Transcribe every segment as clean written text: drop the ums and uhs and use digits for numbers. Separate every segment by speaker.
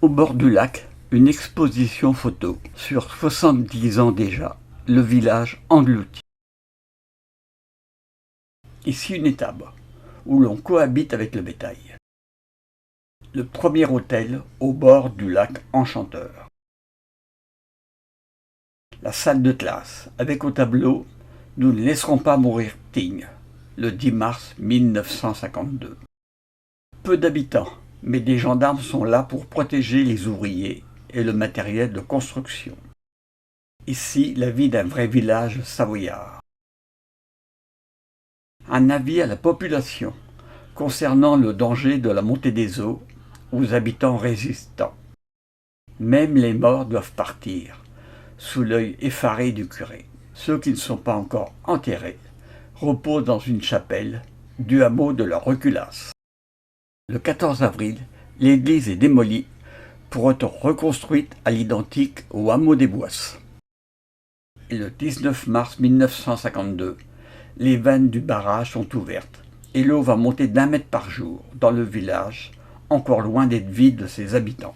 Speaker 1: Au bord du lac, une exposition photo. Sur 70 ans déjà, le village englouti. Ici une étable, où l'on cohabite avec le bétail. Le premier hôtel au bord du lac Enchanteur. La salle de classe, avec au tableau « Nous ne laisserons pas mourir Ting », le 10 mars 1952. Peu d'habitants, mais des gendarmes sont là pour protéger les ouvriers et le matériel de construction. Ici, la vie d'un vrai village savoyard. Un avis à la population concernant le danger de la montée des eaux aux habitants résistants. Même les morts doivent partir, sous l'œil effaré du curé. Ceux qui ne sont pas encore enterrés reposent dans une chapelle du hameau de la Reculasse. Le 14 avril, l'église est démolie pour être reconstruite à l'identique au hameau des Boisses. Et le 19 mars 1952, les vannes du barrage sont ouvertes et l'eau va monter d'1 mètre par jour dans le village, encore loin d'être vide de ses habitants.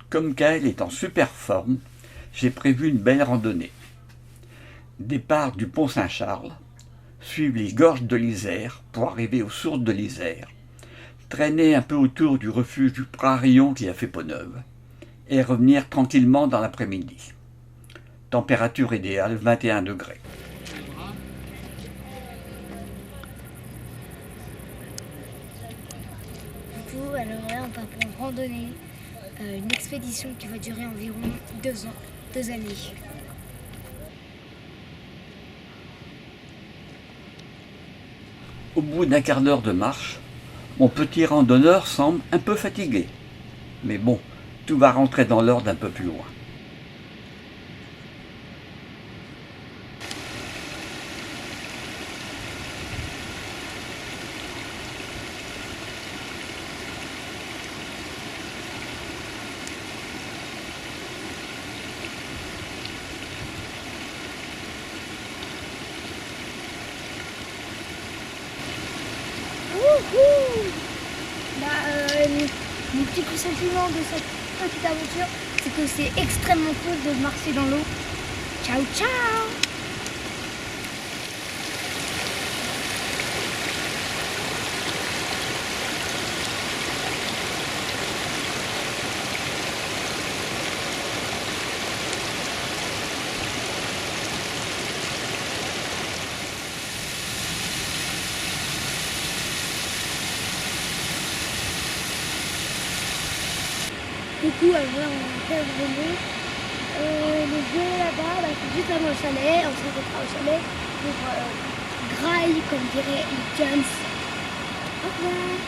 Speaker 1: Comme Kael est en super forme, j'ai prévu une belle randonnée. Départ du pont Saint-Charles, suivre les gorges de l'Isère pour arriver aux sources de l'Isère, traîner un peu autour du refuge du Prarion qui a fait peau neuve, et revenir tranquillement dans l'après-midi. Température idéale 21 degrés.
Speaker 2: Du coup, alors là, on part pour une randonnée, une expédition qui va durer environ 2 ans, 2 années.
Speaker 1: Au bout d'un quart d'heure de marche, mon petit randonneur semble un peu fatigué. Mais bon, tout va rentrer dans l'ordre un peu plus loin.
Speaker 2: Mon petit sentiment de cette petite aventure, c'est que c'est extrêmement cool de marcher dans l'eau. Ciao, ciao! Du coup, alors là, on va faire le vélo. Le vélo là-bas, c'est juste avant le chalet. On se retrouvera au chalet pour graille, comme diraient les Jones. Au revoir.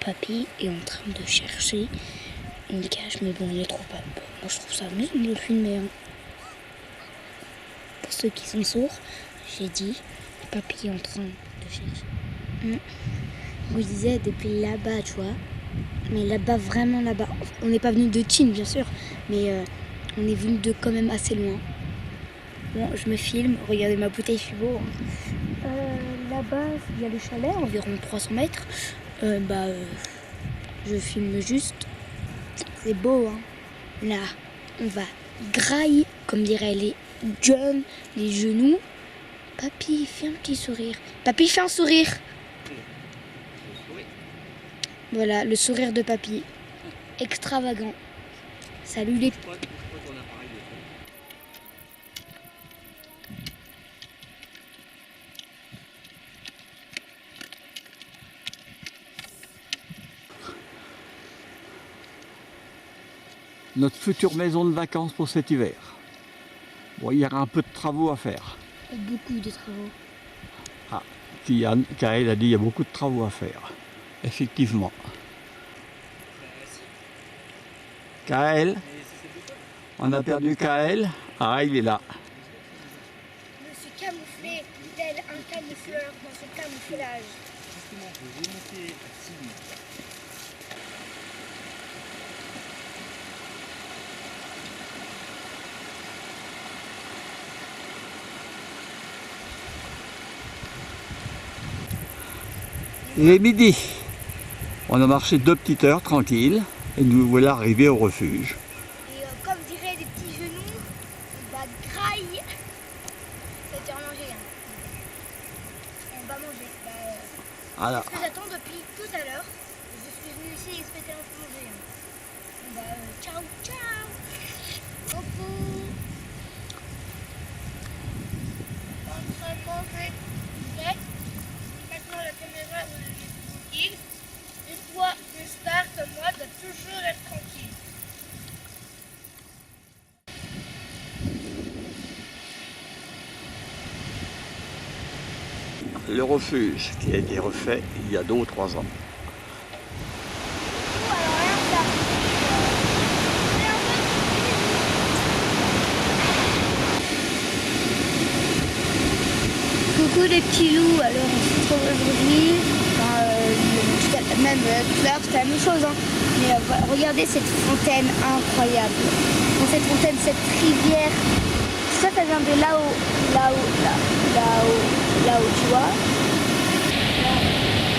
Speaker 2: Papy est en train de chercher une cache, mais bon, il ne trouve pas. Bon, moi, je trouve ça bien de le filmer. Hein. Pour ceux qui sont sourds, j'ai dit, Papy est en train de chercher. Je vous disais, depuis là-bas, tu vois, Mais là-bas, vraiment là-bas. On n'est pas venu de Chine, bien sûr, mais on est venu de quand même assez loin. Bon, je me filme, regardez ma bouteille Fibo. Là-bas, il y a le chalet, environ 300 mètres. Je filme juste. C'est beau, hein. Là, on va grailler, comme diraient les jeunes, les genoux. Papy, fais un petit sourire. Papy, fais un sourire. Voilà, le sourire de papy. Extravagant. Salut les...
Speaker 1: Notre future maison de vacances pour cet hiver. Bon, il y aura un peu de travaux à faire.
Speaker 2: Beaucoup de travaux.
Speaker 1: Ah, Kael a dit qu'il y a beaucoup de travaux à faire. Effectivement. Kael, on a perdu Kael. Ah, il est là.
Speaker 2: Je me suis camouflé tel un camoufleur dans ce camouflage.
Speaker 3: Justement, je vais monter à 6 000.
Speaker 1: Il est midi. On a marché 2 petites heures tranquilles et nous voilà arrivés au refuge.
Speaker 2: Et comme diraient les petits genoux, on va grailler. C'est-à-dire manger. Hein. On va manger.
Speaker 1: Voilà.
Speaker 2: C'est ce que j'attends depuis tout à l'heure. Je suis venue ici spécialement pour manger. Hein. Ciao, ciao. Coucou. On va manger. Maintenant la caméra est tranquille. Et toi, une star comme moi, doit toujours être tranquille.
Speaker 1: Le refuge qui a été refait il y a 2 ou 3 ans.
Speaker 2: Coucou les petits loups, alors on se retrouve aujourd'hui, même tout à l'heure c'était la même chose, hein. Mais regardez cette fontaine incroyable. Dans cette fontaine, cette rivière, ça vient de là-haut, tu vois.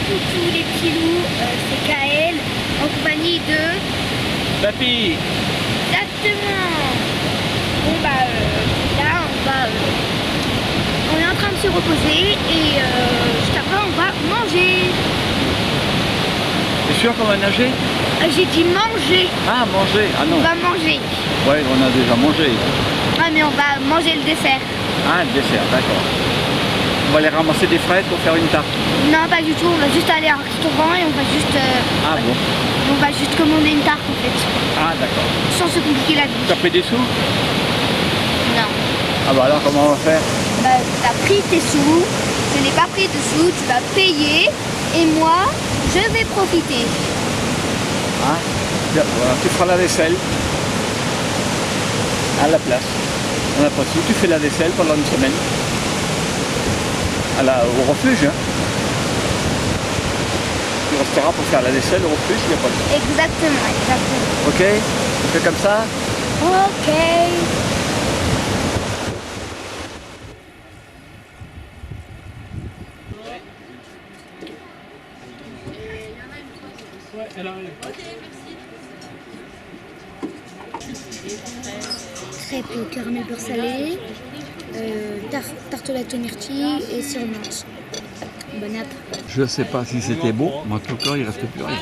Speaker 2: Coucou les petits loups, c'est Kael, en compagnie de...
Speaker 1: Papy.
Speaker 2: Exactement. Bon là on est en train de se reposer et juste après on va manger.
Speaker 1: T'es sûr qu'on va nager?
Speaker 2: J'ai dit manger.
Speaker 1: Ah, manger. Ah non.
Speaker 2: On va manger.
Speaker 1: Ouais, on a déjà mangé.
Speaker 2: Ah mais on va manger le dessert.
Speaker 1: Ah, le dessert, d'accord. On va aller ramasser des fraises pour faire une tarte.
Speaker 2: Non pas du tout, on va juste aller à un restaurant et on va juste...
Speaker 1: Ah bon?
Speaker 2: On va juste commander une tarte en fait.
Speaker 1: Ah d'accord.
Speaker 2: Sans se compliquer la vie.
Speaker 1: Tu as pris des sous?
Speaker 2: Non.
Speaker 1: Ah bah alors comment on va faire?
Speaker 2: Tu as pris tes sous, je n'ai pas pris de sous, tu vas payer et moi je vais profiter.
Speaker 1: Ah, voilà, tu feras la vaisselle à la place. On n'a pas de sous, tu fais la vaisselle pendant une semaine. Au refuge. Hein. Tu resteras pour faire la vaisselle au refuge, il n'y a pas de sous.
Speaker 2: Exactement, exactement.
Speaker 1: Ok? On fait comme ça?
Speaker 2: Ok.
Speaker 3: Ouais, elle arrive.
Speaker 2: Crêpes au caramel beurre salé, tartelette aux myrtilles et surmanche. Bon app.
Speaker 1: Je ne sais pas si c'était beau, mais en tout cas, il ne reste plus rien.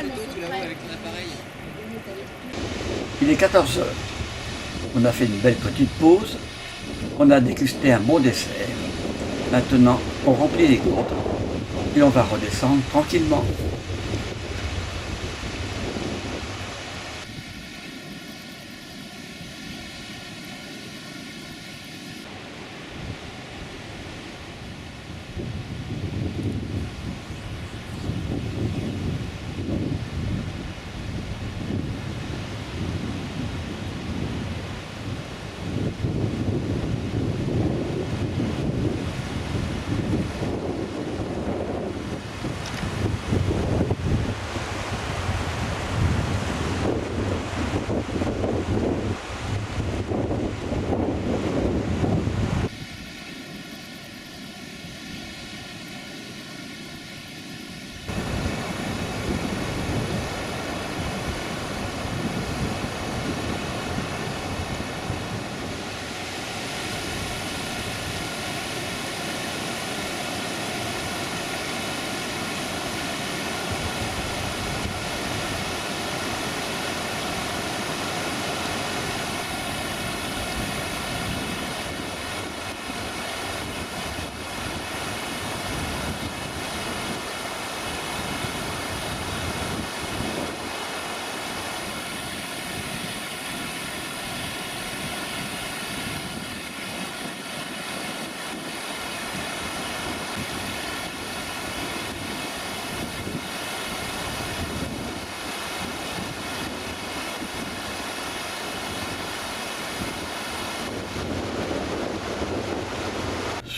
Speaker 1: Il est 14 h. On a fait une belle petite pause. On a dégusté un bon dessert. Maintenant, on remplit les gourdes et on va redescendre tranquillement.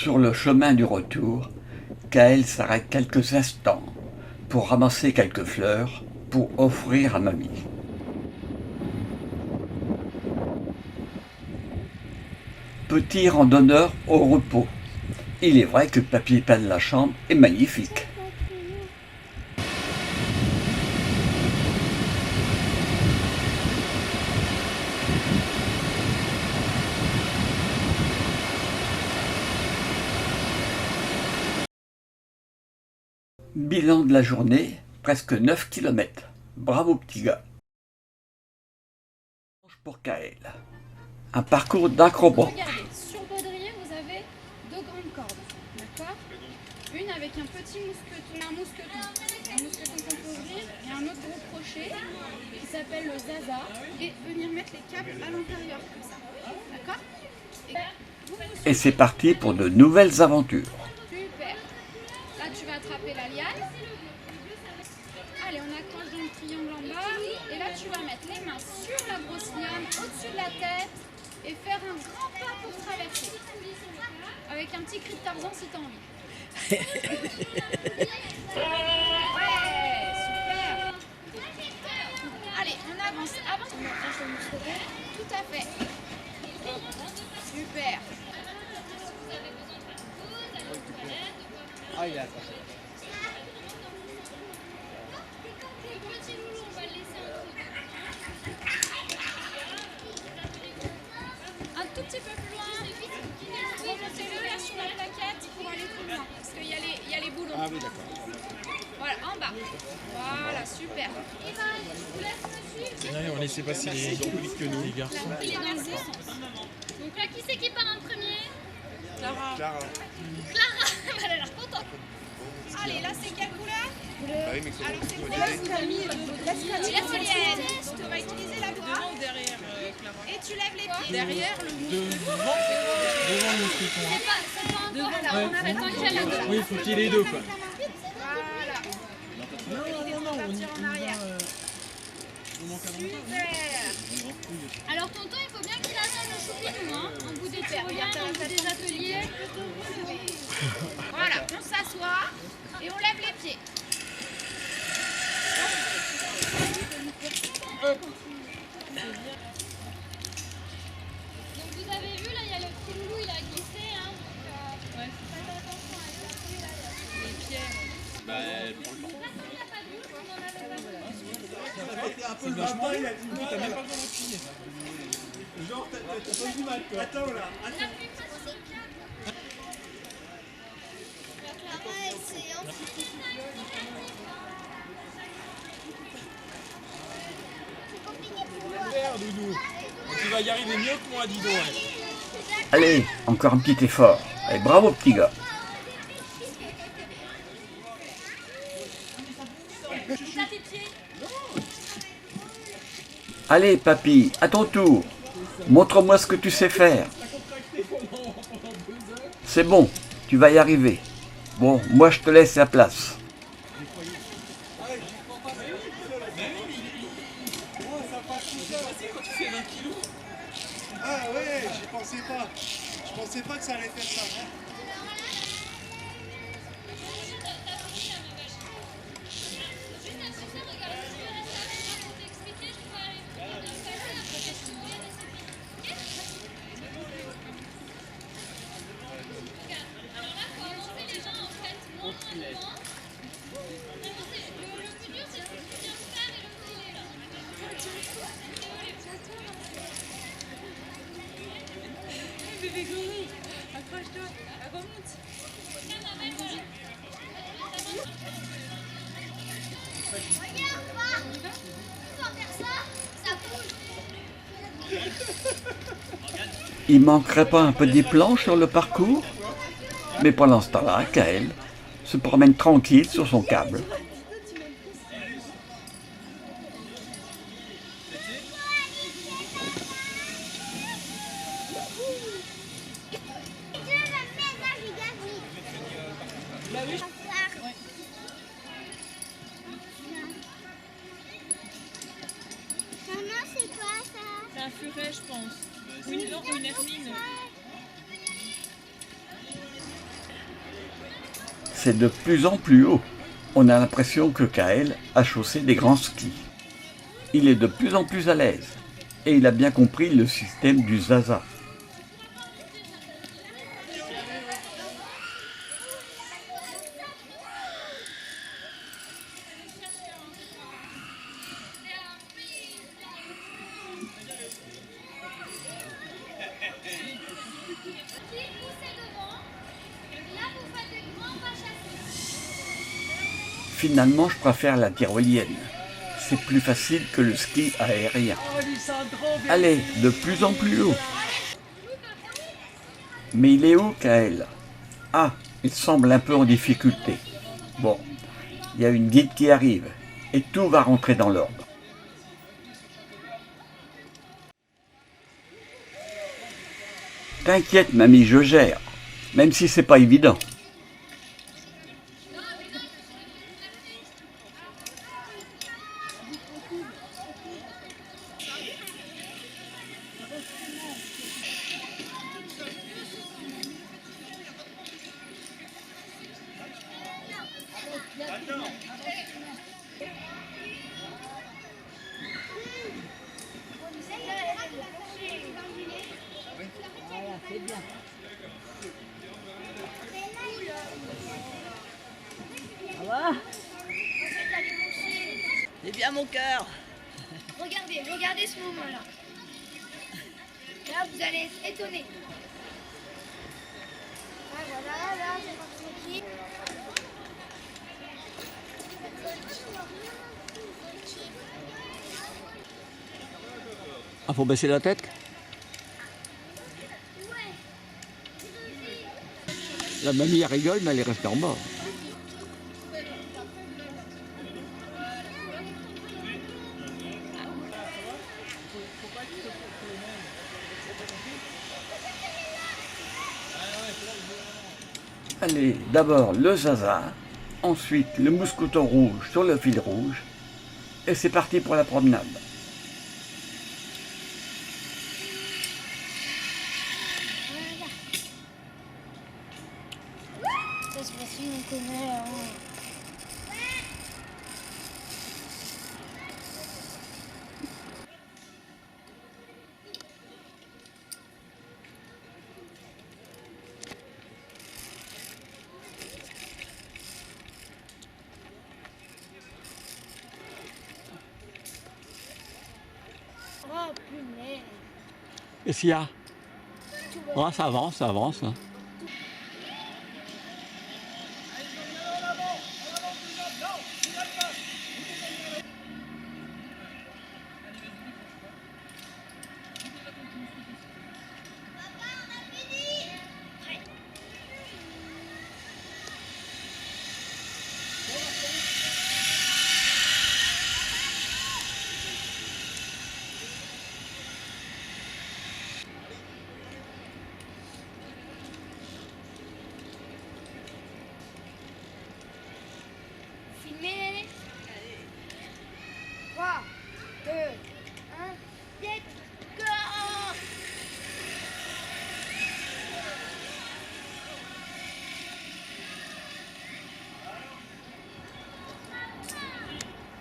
Speaker 1: Sur le chemin du retour, Kael s'arrête quelques instants pour ramasser quelques fleurs pour offrir à mamie. Petit randonneur au repos. Il est vrai que le papier peint de la chambre est magnifique. Bilan de la journée, presque 9 km. Bravo petit gars. Pour Kael. Un parcours d'acrobat.
Speaker 4: Regardez, sur le baudrier, vous avez deux grandes cordes, d'accord? Une avec un petit mousqueton, un mousqueton qu'on peut ouvrir, et un autre gros crochet qui s'appelle le zaza, et venir mettre les câbles à l'intérieur comme ça, d'accord?
Speaker 1: Et c'est parti pour de nouvelles aventures.
Speaker 4: Super. Là, tu vas attraper la liane. Allez, on accroche dans le triangle en bas, et là, tu vas mettre les mains sur la grosse liane, au-dessus de la tête, et faire un grand pas pour traverser. Avec un petit cri de Tarzan si t'as envie. Ouais, super. Allez, on avance. Tout à fait. Super.
Speaker 3: Ah, il est attaché.
Speaker 4: Un tout petit peu plus loin. Remontez-le là sur la plaquette pour aller plus loin. Parce qu'il y a les boulons.
Speaker 3: Ah oui, d'accord.
Speaker 4: Voilà, en bas. Voilà, super.
Speaker 3: On laissait passer les garçons.
Speaker 4: Il est dans le bon sens. Donc là, qui c'est qui part en premier? Clara.
Speaker 3: Clara.
Speaker 4: Elle a l'air contente. Allez, là, c'est quelle couleur?
Speaker 3: Ah oui, mais c'est
Speaker 4: Alors, c'est la folienne. Donc, on va utiliser la doigt.
Speaker 5: Derrière Clara.
Speaker 4: Et tu lèves les pieds.
Speaker 5: Derrière le
Speaker 3: devant le mousqueton.
Speaker 4: Voilà, on a besoin qu'elle a deux.
Speaker 3: Oui, il faut qu'il y ait les deux, quoi.
Speaker 4: Voilà.
Speaker 5: Non, on y
Speaker 4: En arrière. Super.
Speaker 6: Alors tonton, il faut bien qu'il attende le choupinou, hein, en bout des tutoriels, en bout des ateliers.
Speaker 4: Voilà, on s'assoit et on lève les pieds.
Speaker 6: Donc vous avez vu, là, il y a le petit loulou, il a glissé, hein. Donc, faites attention à lui, là, il y a les pierres.
Speaker 3: Bah, elle prend le temps.
Speaker 6: Personne n'a pas vu, on en avait pas vu.
Speaker 3: C'est vachement long. Oui, t'as même pas besoin d'appuyer. Genre, t'as pas du mal, quoi. Attends, là. Attends. Super, Doudou. Tu vas y arriver mieux que moi, dis donc. Ouais.
Speaker 1: Allez, encore un petit effort. Et bravo petit gars. Allez papy, à ton tour. Montre-moi ce que tu sais faire. C'est bon, tu vas y arriver. Bon, moi je te laisse la place.
Speaker 7: Ah ouais, j'y pensais pas. Je pensais pas que ça allait faire ça. Hein.
Speaker 5: bébé gorille. Accroche-toi, remonte.
Speaker 1: Il manquerait pas un peu des planches sur le parcours? Mais pendant ce temps-là, Kael se promène tranquille sur son câble.
Speaker 2: Maman, c'est quoi ça?
Speaker 5: C'est un furet, je pense. Ou une hermine.
Speaker 1: c'est de plus en plus haut. On a l'impression que Kael a chaussé des grands skis. Il est de plus en plus à l'aise et il a bien compris le système du Zaza. Finalement, je préfère la tyrolienne. C'est plus facile que le ski aérien. Allez, de plus en plus haut. Mais il est où, Kael? Ah, il semble un peu en difficulté. Bon, il y a une guide qui arrive et tout va rentrer dans l'ordre. T'inquiète, mamie, je gère, même si c'est pas évident.
Speaker 5: C'est bien mon cœur.
Speaker 2: Regardez ce moment-là. Là, vous allez être étonnés. Ah, voilà, là, c'est parti.
Speaker 1: Ah, faut baisser la tête? La mamie elle rigole, mais elle est restée en bas. Allez, d'abord le Zaza, ensuite le mousqueton rouge sur le fil rouge, et c'est parti pour la promenade.
Speaker 2: Ça, c'est facile, on connaît. Oh, punaise.
Speaker 1: Qu'est-ce qu'il y a? Oh, ça avance, ça avance.
Speaker 2: Filmez. 3, 2, 1, get go!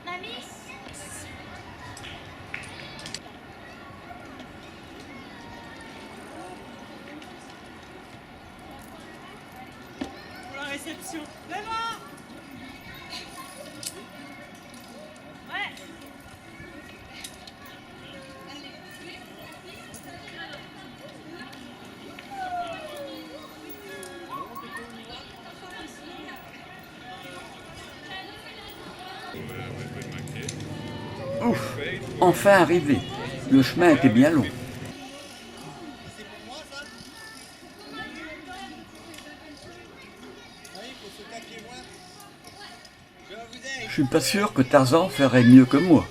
Speaker 2: Mamie?
Speaker 5: Pour la réception. Maman. Ouais.
Speaker 1: Ouf, enfin arrivé. Le chemin était bien long.
Speaker 7: C'est pour moi ça? Ah, il faut se taquer moins. Je vous aide.
Speaker 1: Je suis pas sûr que Tarzan ferait mieux que moi.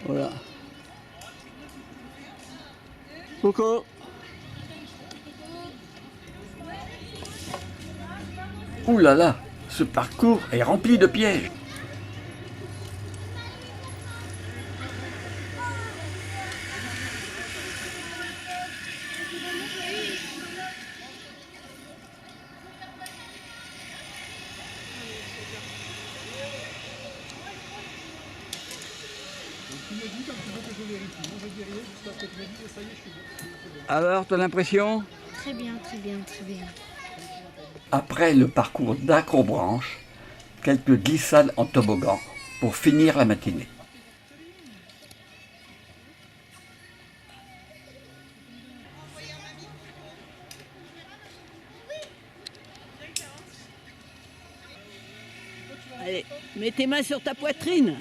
Speaker 1: Voilà. Coucou. Ouh là là, ce parcours est rempli de pièges. Alors, ton impression?
Speaker 2: Très bien, très bien, très bien.
Speaker 1: Après le parcours d'acrobranche, quelques glissades en toboggan pour finir la matinée.
Speaker 5: Allez, mets tes mains sur ta poitrine.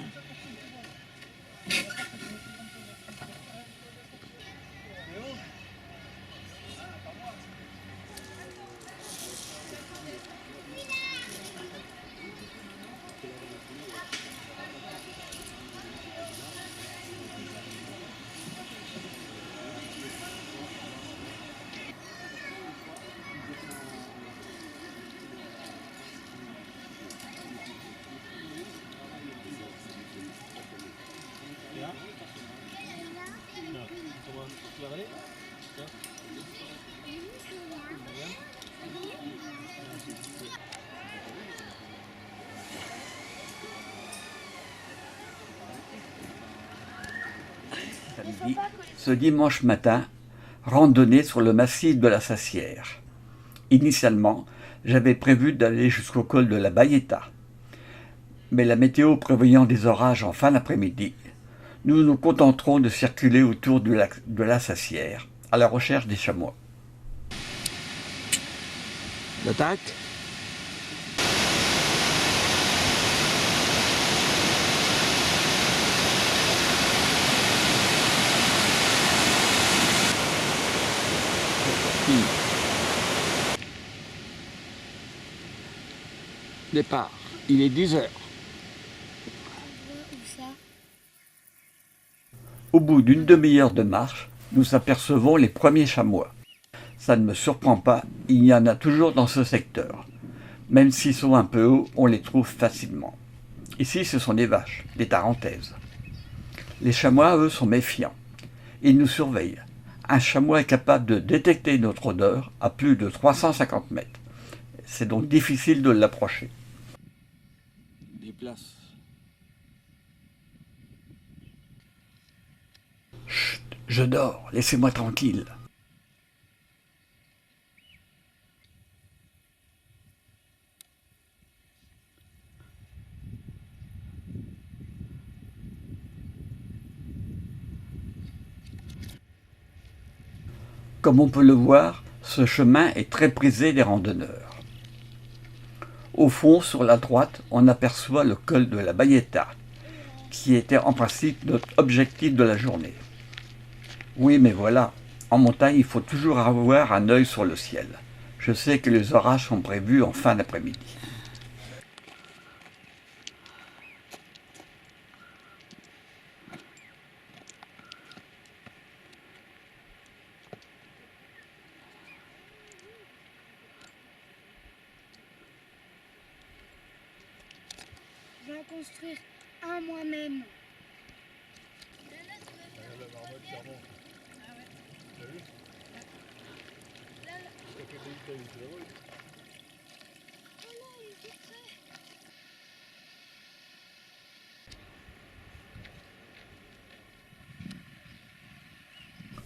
Speaker 1: Samedi, ce dimanche matin, randonnée sur le massif de la Sassière. Initialement, j'avais prévu d'aller jusqu'au col de la Baïetta. Mais la météo prévoyant des orages en fin d'après-midi, nous nous contenterons de circuler autour du lac de la Sassière, à la recherche des chamois. L'attaque? Départ, il est 10 heures.
Speaker 2: Où ça?
Speaker 1: Au bout d'une demi-heure de marche, nous apercevons les premiers chamois. Ça ne me surprend pas, il y en a toujours dans ce secteur. Même s'ils sont un peu hauts, on les trouve facilement. Ici, ce sont des vaches, des tarentaises. Les chamois, eux, sont méfiants. Ils nous surveillent. Un chamois est capable de détecter notre odeur à plus de 350 mètres. C'est donc difficile de l'approcher. Déplace. Chut, je dors, laissez-moi tranquille. Comme on peut le voir, ce chemin est très prisé des randonneurs. Au fond, sur la droite, on aperçoit le col de la Baïetta, qui était en principe notre objectif de la journée. Oui, mais voilà, en montagne, il faut toujours avoir un œil sur le ciel. Je sais que les orages sont prévus en fin d'après-midi.
Speaker 2: Je vais en construire un moi-même.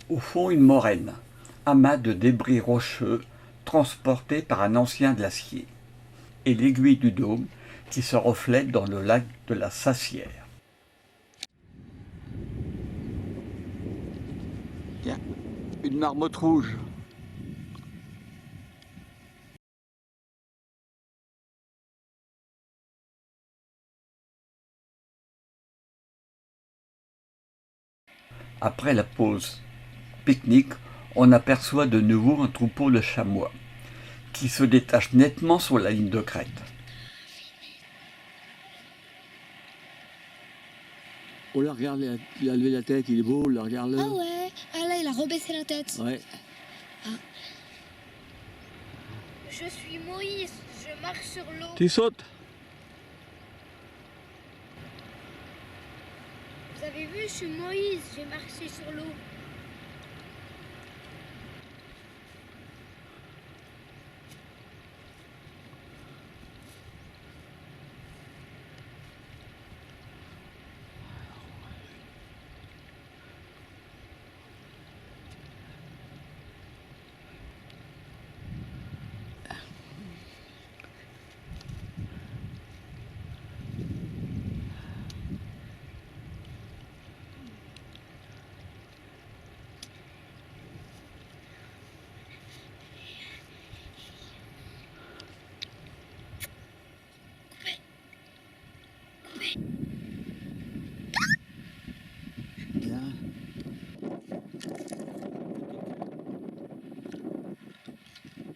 Speaker 1: Au fond, une moraine, amas de débris rocheux transportés par un ancien glacier, et l'aiguille du dôme qui se reflète dans le lac de la Sassière. Tiens, une marmotte rouge. Après la pause pique-nique, on aperçoit de nouveau un troupeau de chamois qui se détache nettement sur la ligne de crête.
Speaker 8: Oh là, regarde, il a levé la tête, il est beau, là, regarde-le.
Speaker 2: Ah ouais, ah là il a rebaissé la tête.
Speaker 8: Ouais.
Speaker 2: Je suis Moïse, je marche sur l'eau.
Speaker 8: Tu sautes.
Speaker 2: Vous avez vu, je suis Moïse, j'ai marché sur l'eau.
Speaker 8: Là.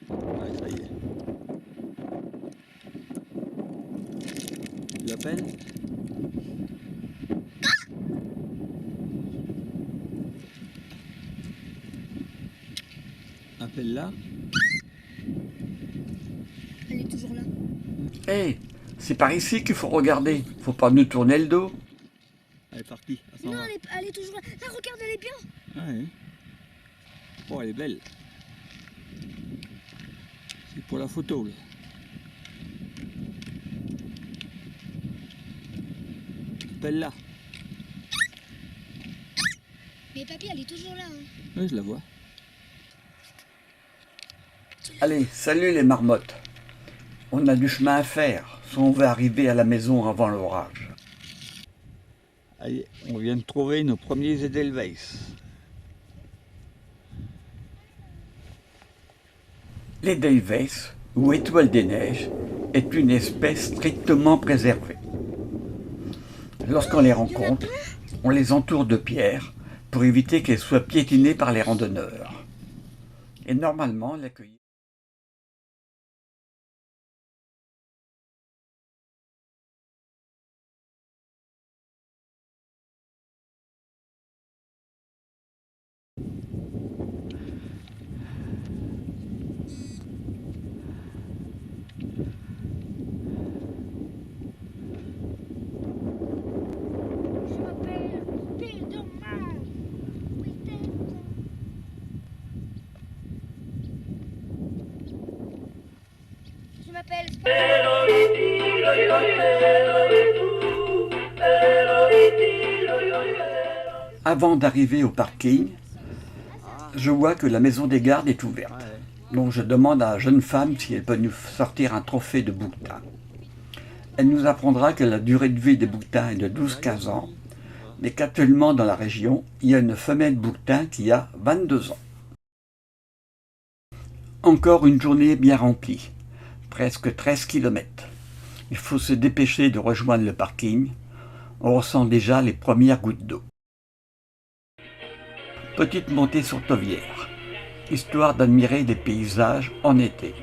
Speaker 8: Ouais, ça y est. Tu l'appelles? Appelle-la.
Speaker 2: Elle est toujours là.
Speaker 1: Hé, c'est par ici qu'il faut regarder. Faut pas nous tourner le dos.
Speaker 8: Elle est partie. Elle s'en
Speaker 2: Non,
Speaker 8: va.
Speaker 2: elle est toujours là. Là, regarde, elle est bien.
Speaker 8: Ouais. Oh, elle est belle. C'est pour la photo, là. Appelle-la.
Speaker 2: Mais papy, elle est toujours là. Hein.
Speaker 8: Oui, je la vois.
Speaker 1: Allez, salut les marmottes. On a du chemin à faire, si on veut arriver à la maison avant l'orage.
Speaker 8: Allez, on vient de trouver nos premiers Edelweiss.
Speaker 1: L'Edelweiss, ou étoile des neiges, est une espèce strictement préservée. Lorsqu'on les rencontre, on les entoure de pierres pour éviter qu'elles soient piétinées par les randonneurs. Et normalement, l'accueillir.
Speaker 2: Je m'appelle Spider-Man. Oui, je m'appelle
Speaker 1: Avant d'arriver au parking, je vois que la maison des gardes est ouverte. Donc je demande à la jeune femme si elle peut nous sortir un trophée de bouquetin. Elle nous apprendra que la durée de vie des bouquetins est de 12-15 ans, mais qu'actuellement dans la région, il y a une femelle bouquetin qui a 22 ans. Encore une journée bien remplie, presque 13 km. Il faut se dépêcher de rejoindre le parking. On ressent déjà les premières gouttes d'eau. Petite montée sur Tovière, histoire d'admirer les paysages en été.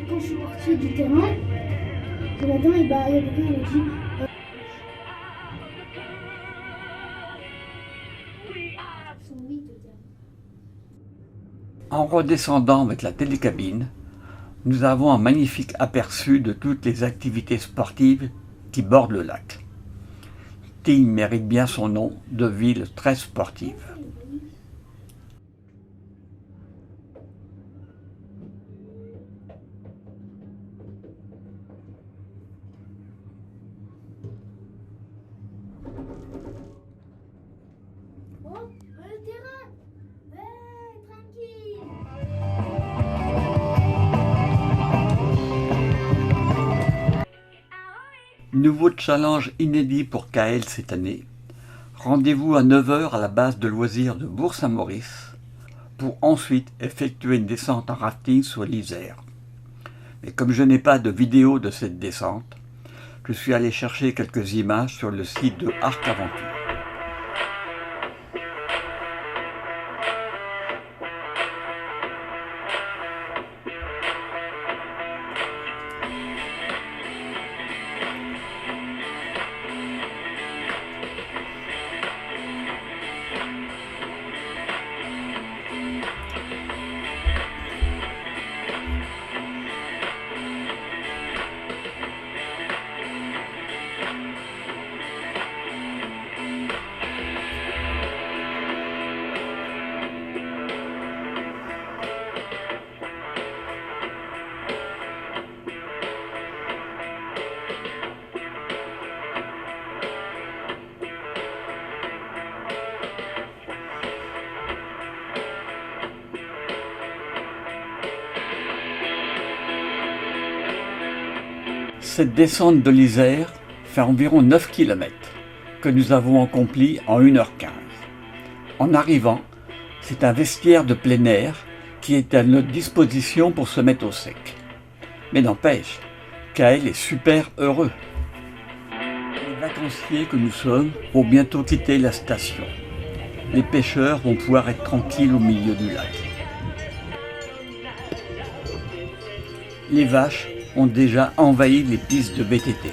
Speaker 2: Quand je suis partie du terrain, ce matin, il y a quelqu'un qui m'a dit
Speaker 1: En redescendant avec la télécabine, nous avons un magnifique aperçu de toutes les activités sportives qui bordent le lac. Tignes mérite bien son nom de ville très sportive.
Speaker 2: oh, le terrain, tranquille.
Speaker 1: Nouveau challenge inédit pour Kael cette année. Rendez-vous à 9 h à la base de loisirs de Bourg-Saint-Maurice pour ensuite effectuer une descente en rafting sur l'Isère. Mais comme je n'ai pas de vidéo de cette descente, je suis allé chercher quelques images sur le site de Arc Aventure. Cette descente de l'Isère fait environ 9 km que nous avons accompli en 1h15. En arrivant, c'est un vestiaire de plein air qui est à notre disposition pour se mettre au sec. Mais n'empêche, Kael est super heureux. Les vacanciers que nous sommes vont bientôt quitter la station. Les pêcheurs vont pouvoir être tranquilles au milieu du lac. Les vaches ont déjà envahi les pistes de VTT.